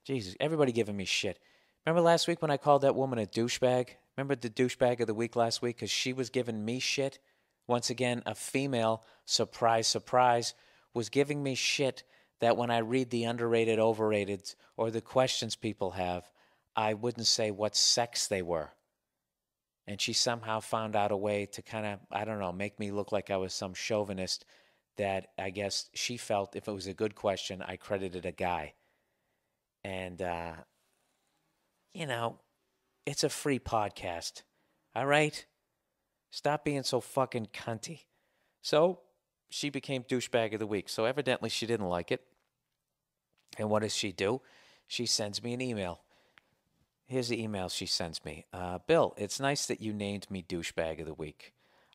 Jesus, everybody giving me shit. Remember last week when I called that woman a douchebag? Remember the douchebag of the week last week? Because she was giving me shit. Once again, a female, surprise, surprise, was giving me shit that when I read the underrated, overrated, or the questions people have, I wouldn't say what sex they were. And she somehow found out a way to kind of, I don't know, make me look like I was some chauvinist that I guess she felt if it was a good question, I credited a guy. And, you know, it's a free podcast. All right? Stop being so fucking cunty. So she became douchebag of the week. So evidently she didn't like it. And what does she do? She sends me an email. Here's the email she sends me. Bill, it's nice that you named me douchebag of the week.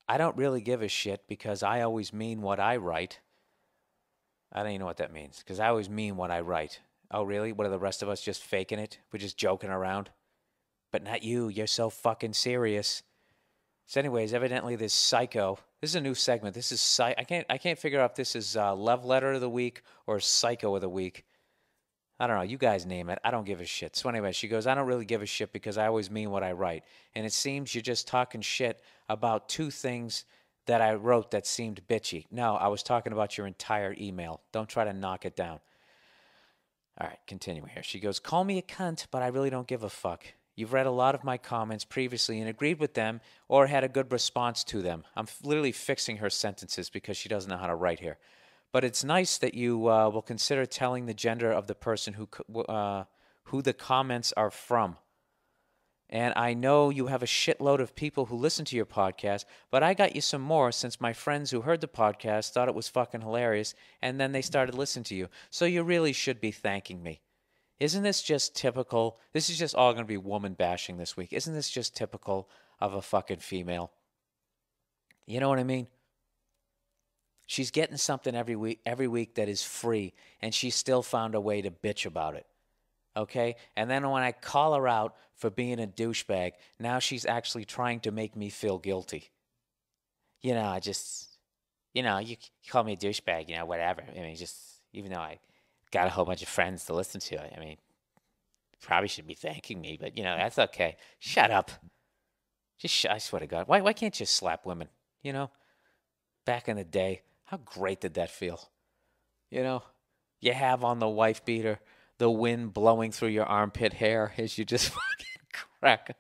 I don't really give a shit because I always mean what I write. I don't even know what that means because I always mean what I write. Oh, really? What are the rest of us just faking it? We're just joking around? But not you. You're so fucking serious. So, anyways, evidently this psycho. This is a new segment. This is I can't figure out if this is love letter of the week or psycho of the week. I don't know. You guys name it. I don't give a shit. So anyway, she goes, I don't really give a shit because I always mean what I write. And it seems you're just talking shit about two things that I wrote that seemed bitchy. No, I was talking about your entire email. Don't try to knock it down. All right, continuing here. She goes, call me a cunt, but I really don't give a fuck. You've read a lot of my comments previously and agreed with them or had a good response to them. I'm literally fixing her sentences because she doesn't know how to write here. But it's nice that you will consider telling the gender of the person who the comments are from. And I know you have a shitload of people who listen to your podcast, but I got you some more since my friends who heard the podcast thought it was fucking hilarious, and then they started listening to you. So you really should be thanking me. Isn't this just typical? This is just all going to be woman bashing this week. Isn't this just typical of a fucking female? You know what I mean? She's getting something every week that is free, and she still found a way to bitch about it. Okay? And then when I call her out for being a douchebag, now she's actually trying to make me feel guilty. I just, you call me a douchebag, whatever. I mean, just, even though I got a whole bunch of friends to listen to it, I mean, probably should be thanking me, but, that's okay. Shut up. I swear to God. Why can't you slap women? Back in the day, how great did that feel? You know, you have on the wife beater, the wind blowing through your armpit hair as you just fucking crack.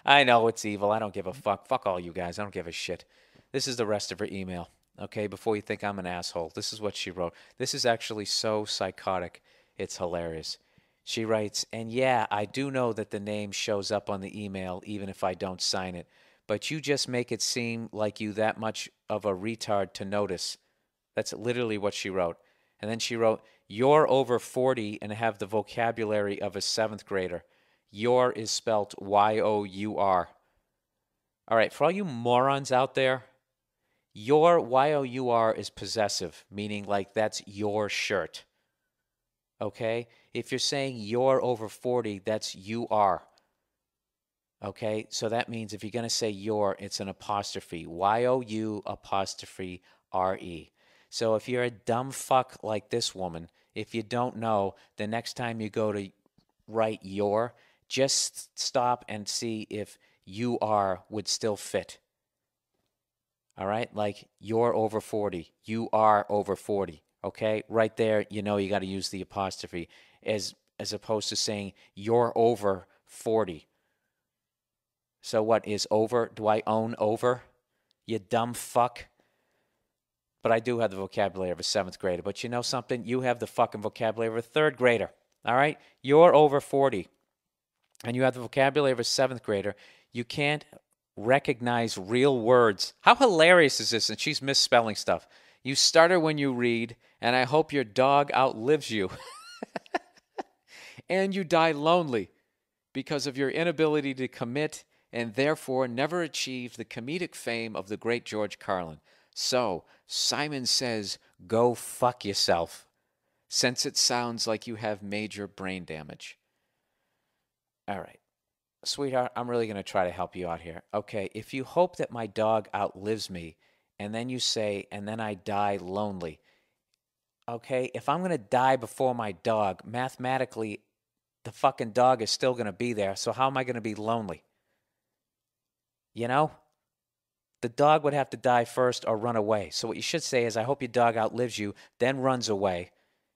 I know it's evil. I don't give a fuck. Fuck all you guys. I don't give a shit. This is the rest of her email. Okay, before you think I'm an asshole, this is what she wrote. This is actually so psychotic. It's hilarious. She writes, and yeah, I do know that the name shows up on the email even if I don't sign it, but you just make it seem like you that much of a retard to notice. That's literally what she wrote. And then she wrote, you're over 40 and have the vocabulary of a seventh grader. Your is spelt Y-O-U-R. All right, for all you morons out there, your Y-O-U-R is possessive, meaning like that's your shirt. Okay? If you're saying you're over 40, that's you are. Okay? So that means if you're going to say your, it's an apostrophe. Y-O-U apostrophe R-E. So if you're a dumb fuck like this woman, if you don't know, the next time you go to write your, just stop and see if you are would still fit. All right? Like you're over 40. You are over 40. Okay? Right there, you got to use the apostrophe as opposed to saying you're over 40. So what is over? Do I own over? You dumb fuck. But I do have the vocabulary of a seventh grader. But you know something? You have the fucking vocabulary of a third grader. All right? You're over 40. And you have the vocabulary of a seventh grader. You can't recognize real words. How hilarious is this? And she's misspelling stuff. You stutter when you read, and I hope your dog outlives you. And you die lonely because of your inability to commit and therefore never achieve the comedic fame of the great George Carlin. So, Simon says, go fuck yourself, since it sounds like you have major brain damage. All right. Sweetheart, I'm really going to try to help you out here. Okay, if you hope that my dog outlives me, and then you say, and then I die lonely. Okay, if I'm going to die before my dog, mathematically, the fucking dog is still going to be there. So how am I going to be lonely? You know? The dog would have to die first or run away. So what you should say is, I hope your dog outlives you, then runs away,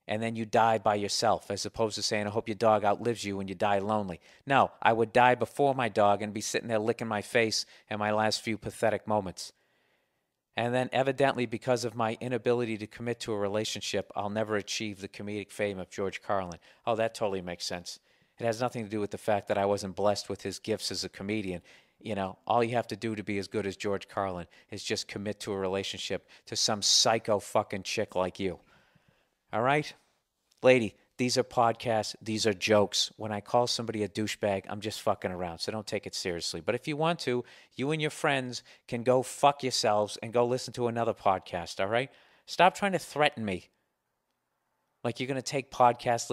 and then you die by yourself, as opposed to saying, I hope your dog outlives you and you die lonely. No, I would die before my dog and be sitting there licking my face in my last few pathetic moments. And then evidently, because of my inability to commit to a relationship, I'll never achieve the comedic fame of George Carlin. Oh, that totally makes sense. It has nothing to do with the fact that I wasn't blessed with his gifts as a comedian. You know, all you have to do to be as good as George Carlin is just commit to a relationship to some psycho fucking chick like you. All right? Lady, these are podcasts. These are jokes. When I call somebody a douchebag, I'm just fucking around. So don't take it seriously. But if you want to, you and your friends can go fuck yourselves and go listen to another podcast, all right? Stop trying to threaten me like you're going to take podcast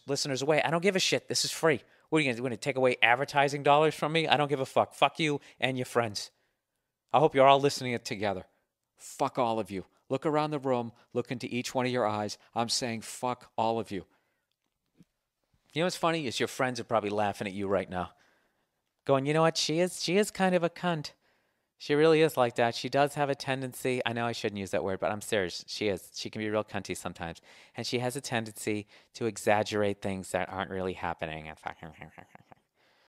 listeners away. I don't give a shit. This is free. What are you going to take away advertising dollars from me? I don't give a fuck. Fuck you and your friends. I hope you're all listening it together. Fuck all of you. Look around the room. Look into each one of your eyes. I'm saying fuck all of you. You know what's funny is your friends are probably laughing at you right now. Going, you know what? She is kind of a cunt. She really is like that. She does have a tendency. I know I shouldn't use that word, but I'm serious. She is. She can be real cunty sometimes. And she has a tendency to exaggerate things that aren't really happening.